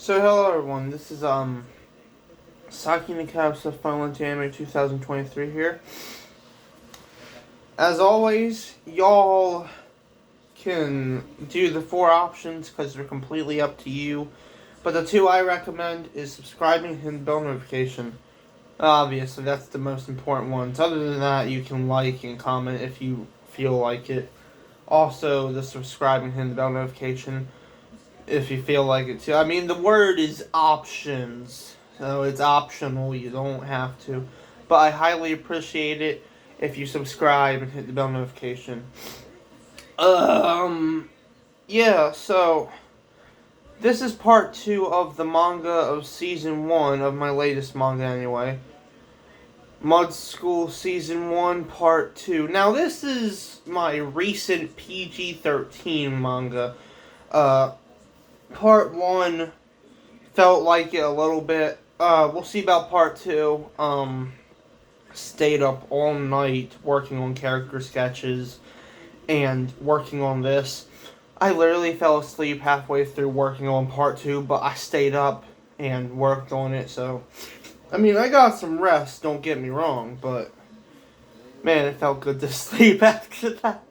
So hello everyone, this is Saki Caps of Final Anime 2023 here. As always, y'all can do the four options because they're completely up to you. But the two I recommend is subscribing and the bell notification. Obviously, that's the most important ones. Other than that, you can like and comment if you feel like it. Also, the subscribing and the bell notification if you feel like it too. I mean, the word is options, so it's optional. You don't have to, but I highly appreciate it if you subscribe and hit the bell notification. Yeah. So this is part 2 of the manga of season 1 of my latest manga, anyway. Mud School season 1, part 2. Now this is my recent PG-13 manga. Part 1 felt like it a little bit. We'll see about part 2. Stayed up all night working on character sketches and working on this. I literally fell asleep halfway through working on part 2, but I stayed up and worked on it, so I mean, I got some rest, don't get me wrong, but man, it felt good to sleep after that.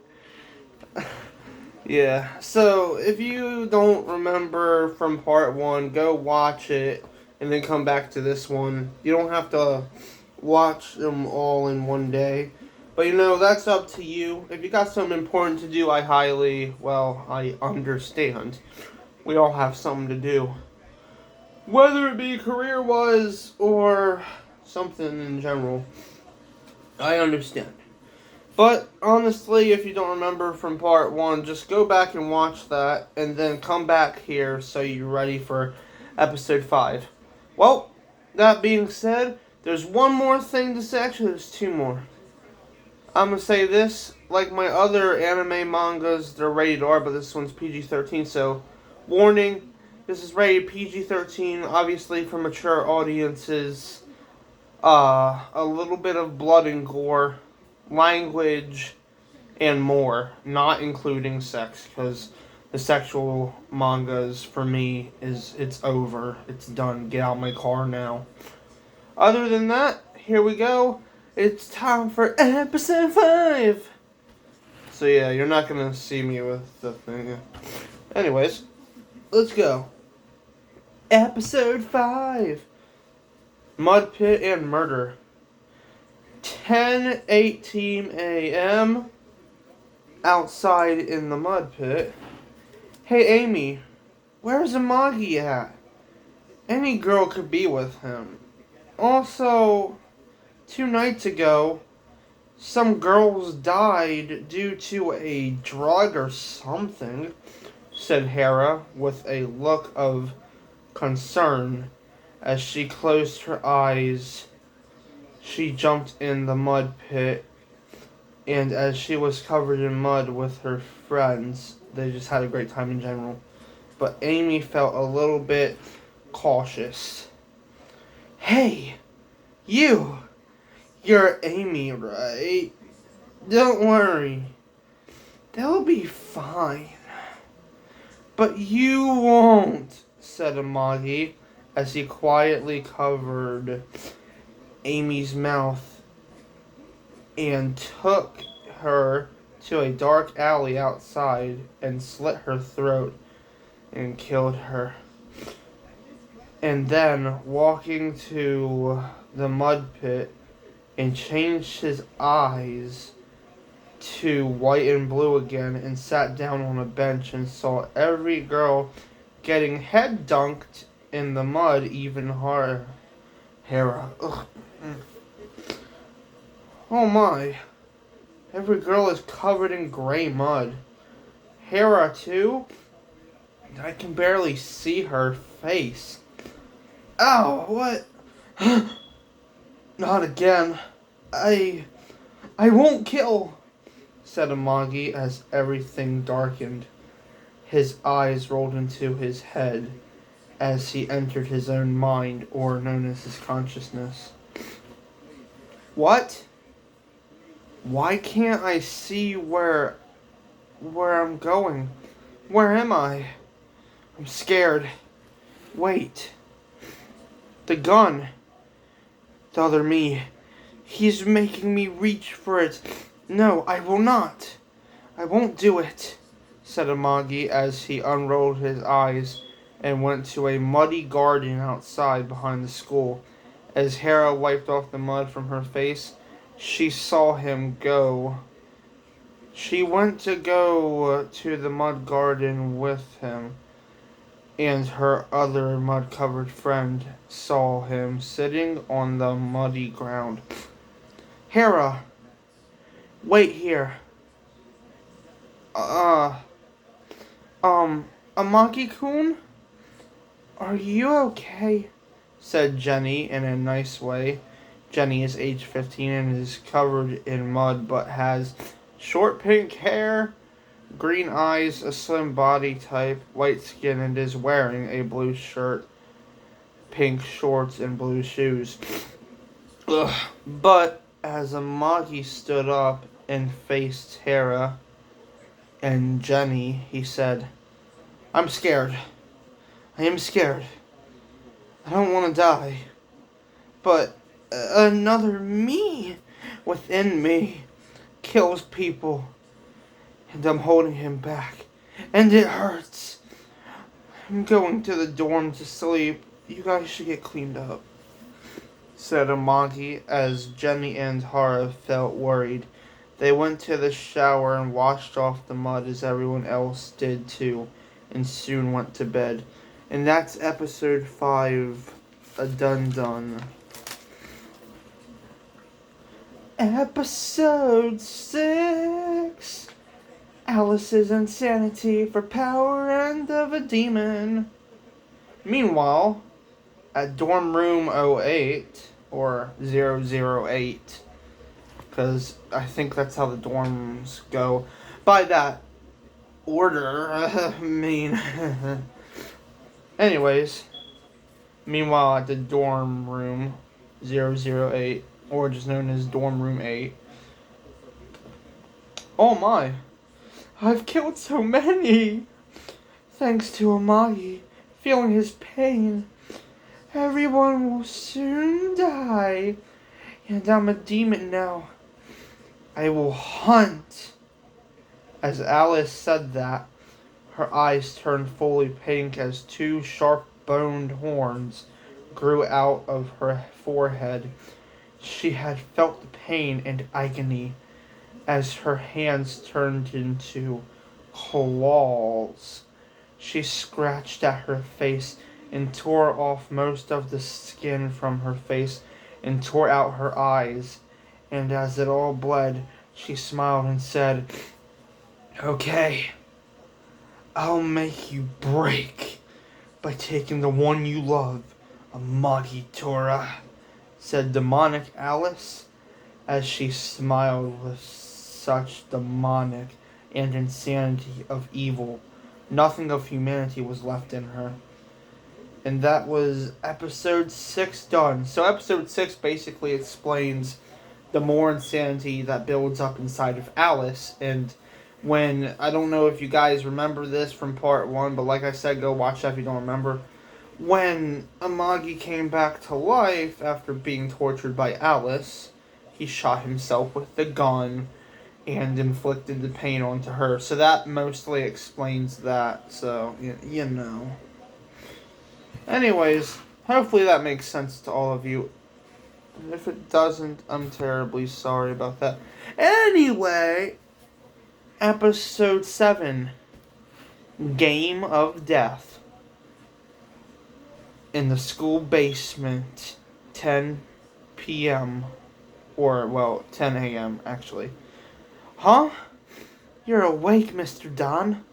Yeah, so if you don't remember from part 1, go watch it and then come back to this one. You don't have to watch them all in one day. But that's up to you. If you got something important to do, I understand. We all have something to do. Whether it be career-wise or something in general. I understand. But honestly, if you don't remember from part 1, just go back and watch that and then come back here so you're ready for episode 5. Well, that being said, there's one more thing to say. Actually, there's two more. I'm going to say this, like my other anime mangas, they're rated R, but this one's PG-13, so warning, this is rated PG-13, obviously for mature audiences. A little bit of blood and gore, language, and more, not including sex, because the sexual mangas for me it's over, it's done, get out of my car now. Other than that, here we go, it's time for episode 5. So yeah, you're not gonna see me with the thing. Anyways, let's go. Episode 5. Mud Pit and Murder. 10:18 a.m. outside in the mud pit. Hey Amy, where's Amagi at? Any girl could be with him. Also, 2 nights ago, some girls died due to a drug or something, said Hera with a look of concern as she closed her eyes. She jumped in the mud pit, and as she was covered in mud with her friends, they just had a great time in general. But Amy felt a little bit cautious. Hey, you're Amy, right? Don't worry, they'll be fine. But you won't, said Amagi as he quietly covered Amy's mouth and took her to a dark alley outside and slit her throat and killed her. And then, walking to the mud pit and changed his eyes to white and blue again and sat down on a bench and saw every girl getting head dunked in the mud even harder. Hera. Ugh. Oh my. Every girl is covered in gray mud. Hera too? I can barely see her face. Ow, what? Not again. I won't kill, said Amagi as everything darkened. His eyes rolled into his head as he entered his own mind, or known as his consciousness. What? Why can't I see where I'm going? Where am I? I'm scared. Wait. The gun. The other me. He's making me reach for it. No, I will not. I won't do it, said Amagi as he unrolled his eyes and went to a muddy garden outside behind the school. As Hera wiped off the mud from her face, she saw him go. She went to go to the mud garden with him, and her other mud-covered friend saw him sitting on the muddy ground. Hera, wait here. Amagi-kun? Are you okay? Said Jenny in a nice way. Jenny is age 15 and is covered in mud but has short pink hair, green eyes, a slim body type, white skin, and is wearing a blue shirt, pink shorts, and blue shoes. Ugh. But as Amagi stood up and faced Hera and Jenny, he said, I'm scared. I am scared. I don't want to die. But another me within me kills people. And I'm holding him back. And it hurts. I'm going to the dorm to sleep. You guys should get cleaned up, said Amagi as Jenny and Hara felt worried. They went to the shower and washed off the mud as everyone else did too, and soon went to bed. And that's episode 5, a done. Episode 6, Alice's insanity for power and of a demon. Meanwhile, at dorm room 08, or 008, because I think that's how the dorms go. By that order, Anyways, meanwhile at the dorm room 008, or just known as dorm room 8. Oh my, I've killed so many! Thanks to Amagi, feeling his pain. Everyone will soon die, and I'm a demon now. I will hunt. As Alice said that, her eyes turned fully pink as 2 sharp-boned horns grew out of her forehead. She had felt the pain and agony as her hands turned into claws. She scratched at her face and tore off most of the skin from her face and tore out her eyes. And as it all bled, she smiled and said, Okay, I'll make you break by taking the one you love, Amagi Tora, said demonic Alice, as she smiled with such demonic and insanity of evil. Nothing of humanity was left in her. And that was episode 6 done. So episode 6 basically explains the more insanity that builds up inside of Alice. And when, I don't know if you guys remember this from part 1, but like I said, go watch that if you don't remember. When Amagi came back to life after being tortured by Alice, he shot himself with the gun and inflicted the pain onto her. So that mostly explains that. So, you know. Anyways, hopefully that makes sense to all of you. If it doesn't, I'm terribly sorry about that. Anyway, episode 7, Game of Death. In the school basement, 10 p.m. Or, well, 10 a.m. actually. Huh? You're awake, Mr. Don.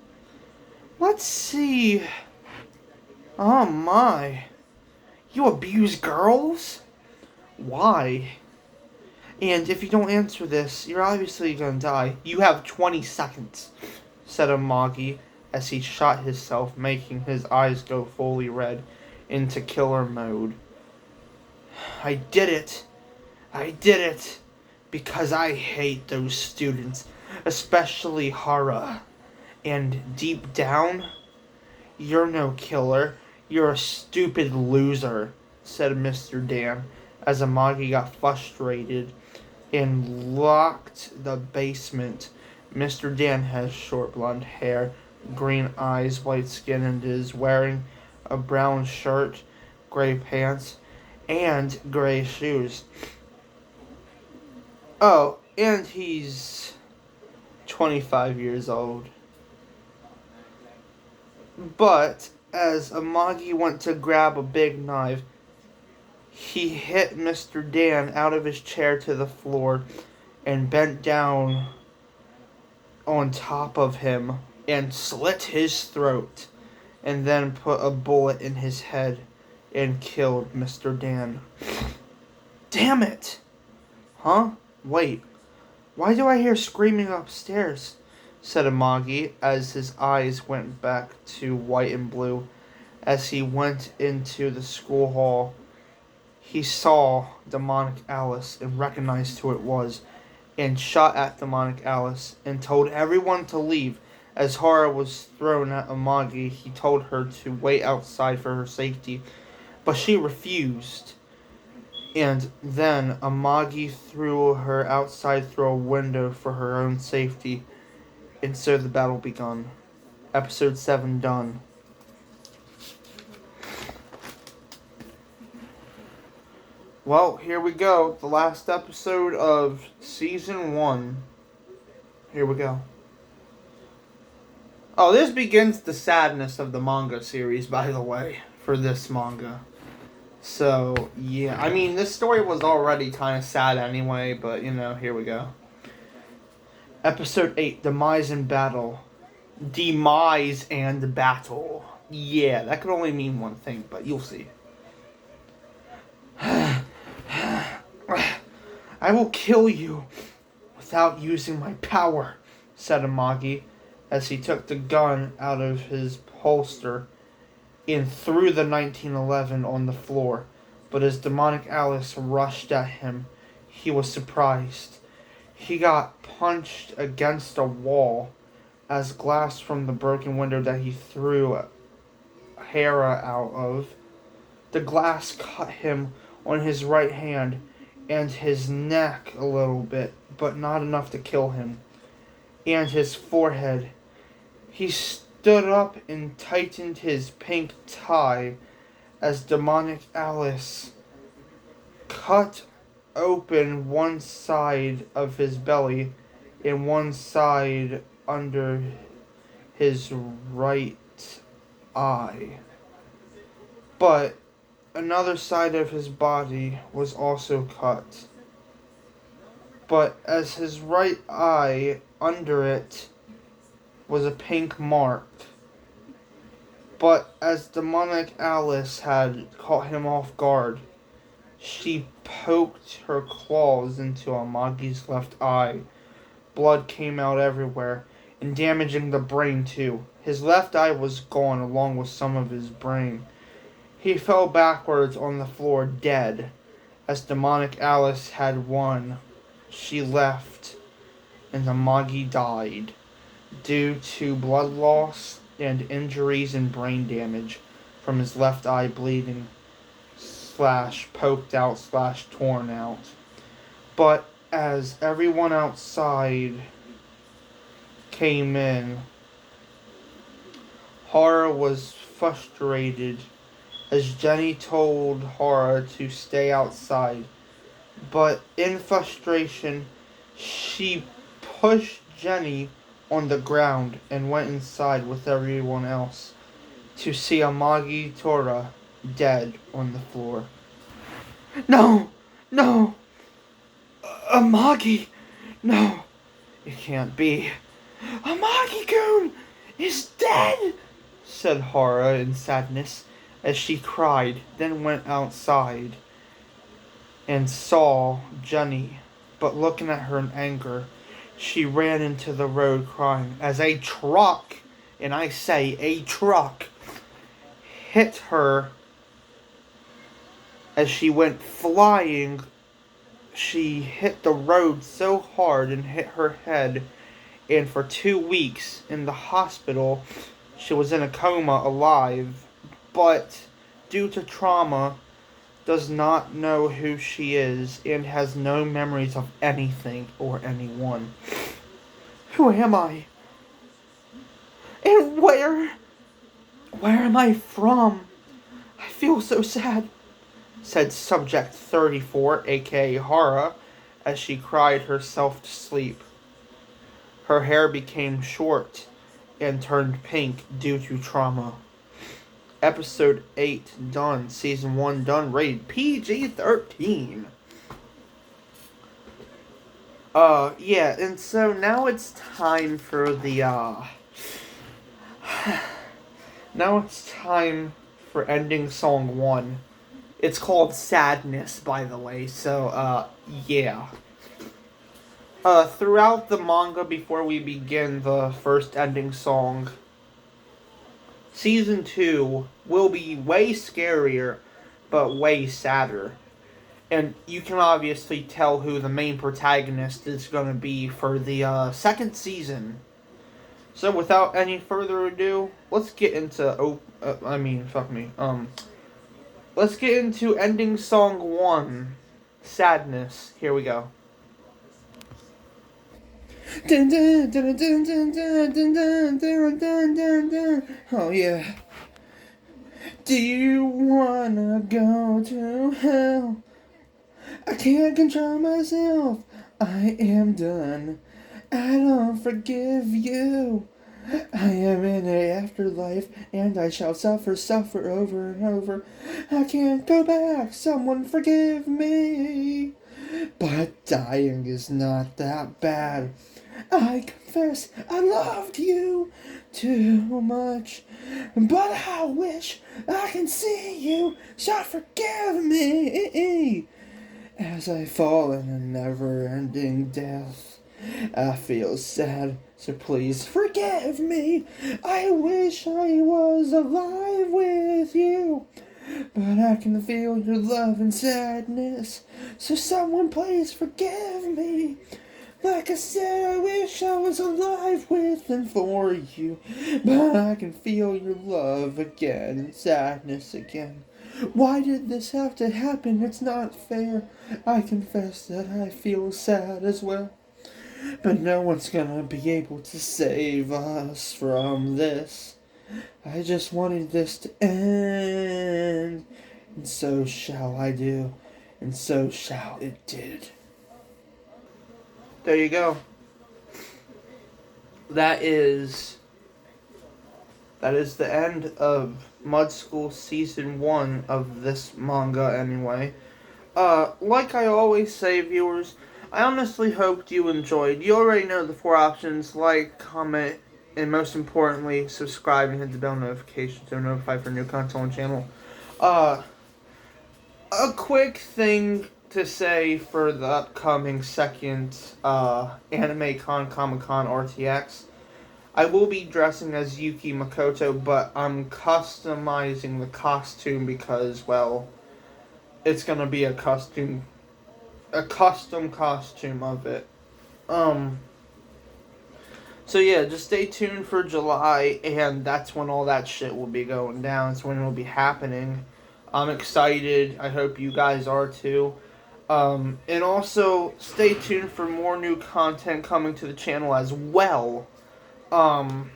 Let's see. Oh my. You abuse girls? Why? And if you don't answer this, you're obviously gonna die. You have 20 seconds, said Amagi as he shot himself, making his eyes go fully red into killer mode. I did it. Because I hate those students, especially Hara. And deep down, you're no killer. "You're a stupid loser," said Mr. Dan, as Amagi got frustrated and locked the basement. Mr. Dan has short blonde hair, green eyes, white skin, and is wearing a brown shirt, gray pants, and gray shoes. Oh, and he's 25 years old. But as Amagi went to grab a big knife, he hit Mr. Dan out of his chair to the floor and bent down on top of him and slit his throat, and then put a bullet in his head and killed Mr. Dan. Damn it! Huh? Wait, why do I hear screaming upstairs? Said Amagi as his eyes went back to white and blue. As he went into the school hall, he saw demonic Alice and recognized who it was, and shot at demonic Alice and told everyone to leave. As horror was thrown at Amagi, he told her to wait outside for her safety, but she refused. And then Amagi threw her outside through a window for her own safety, and so the battle begun. Episode 7 done. Well, here we go. The last episode of Season 1. Here we go. Oh, this begins the sadness of the manga series, by the way, for this manga. So, yeah. I mean, this story was already kind of sad anyway, but, here we go. Episode 8, Demise and Battle. Demise and Battle. Yeah, that could only mean one thing, but you'll see. I will kill you without using my power, said Amagi, as he took the gun out of his holster and threw the 1911 on the floor. But as demonic Alice rushed at him, he was surprised. He got punched against a wall as glass from the broken window that he threw Hera out of. The glass cut him on his right hand and his neck a little bit, but not enough to kill him, and his forehead. He stood up and tightened his pink tie as demonic Alice cut open one side of his belly and one side under his right eye. But another side of his body was also cut. But as his right eye, under it was a pink mark. But as demonic Alice had caught him off guard, she poked her claws into Amagi's left eye. Blood came out everywhere, and damaging the brain too. His left eye was gone along with some of his brain. He fell backwards on the floor dead. As demonic Alice had won, she left, and Amagi died due to blood loss and injuries and brain damage from his left eye bleeding / poked / torn out. But as everyone outside came in, Horror was frustrated as Jenny told Horror to stay outside. But in frustration, she pushed Jenny on the ground and went inside with everyone else to see Amagi Tora dead on the floor. No! No! Amagi! No! It can't be. Amagi-kun is dead! Said Horror in sadness as she cried, then went outside and saw Jenny. But looking at her in anger, she ran into the road crying as a truck, and I say a truck, hit her as she went flying. She hit the road so hard and hit her head, and for 2 weeks in the hospital, she was in a coma alive. but due to trauma, does not know who she is and has no memories of anything or anyone. Who am I? And where am I from? I feel so sad, said Subject 34, aka Hara, as she cried herself to sleep. Her hair became short and turned pink due to trauma. Episode 8 done. Season 1 done. Rated PG-13. Yeah, and so now it's time for the, now it's time for ending song 1. It's called Sadness, by the way, so, yeah. Throughout the manga, before we begin the first ending song, Season 2 will be way scarier, but way sadder. And you can obviously tell who the main protagonist is going to be for the second season. So without any further ado, let's get into... let's get into ending song 1, Sadness. Here we go. Oh yeah. Do you wanna go to hell? I can't control myself. I am done. I don't forgive you. I am in an afterlife, and I shall suffer over and over. I can't go back. Someone forgive me. But dying is not that bad. I confess I loved you too much, but I wish I can see you, so forgive me. As I fall in a never-ending death, I feel sad, so please forgive me. I wish I was alive with you, but I can feel your love and sadness, so someone please forgive me. Like I said, I wish I was alive with and for you, but I can feel your love again and sadness again. Why did this have to happen? It's not fair. I confess that I feel sad as well, but no one's gonna be able to save us from this. I just wanted this to end, and so shall I do, and so shall it did. There you go. That is the end of Mud School Season 1 of this manga anyway. Like I always say, viewers, I honestly hoped you enjoyed. You already know the 4 options: like, comment, and most importantly, subscribe and hit the bell notification to notify for new content on the channel. A quick thing to say for the upcoming second Anime Con Comic Con RTX. I will be dressing as Yuki Makoto, but I'm customizing the costume because, well, it's gonna be a custom costume of it. So yeah, just stay tuned for July, and that's when all that shit will be going down. It's when it will be happening. I'm excited. I hope you guys are too. And also, stay tuned for more new content coming to the channel as well. I'm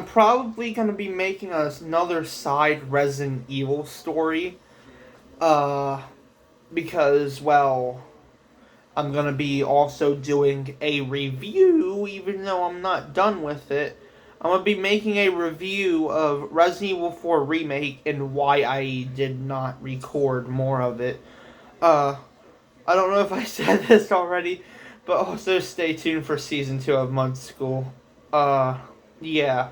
probably going to be making another side Resident Evil story. Because, well, I'm going to be also doing a review, even though I'm not done with it. I'm going to be making a review of Resident Evil 4 Remake and why I did not record more of it. I don't know if I said this already, but also stay tuned for Season 2 of Mud School. Yeah.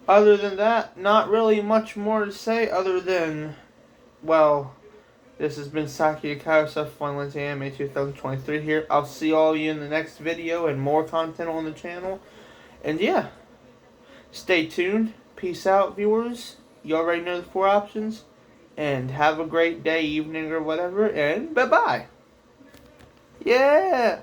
Other than that, not really much more to say other than, well, this has been Saki Akausa, Funland Anime 2023 here. I'll see all of you in the next video and more content on the channel. And yeah, stay tuned. Peace out, viewers. You already know the 4 options. And have a great day, evening, or whatever. And bye-bye. Yeah.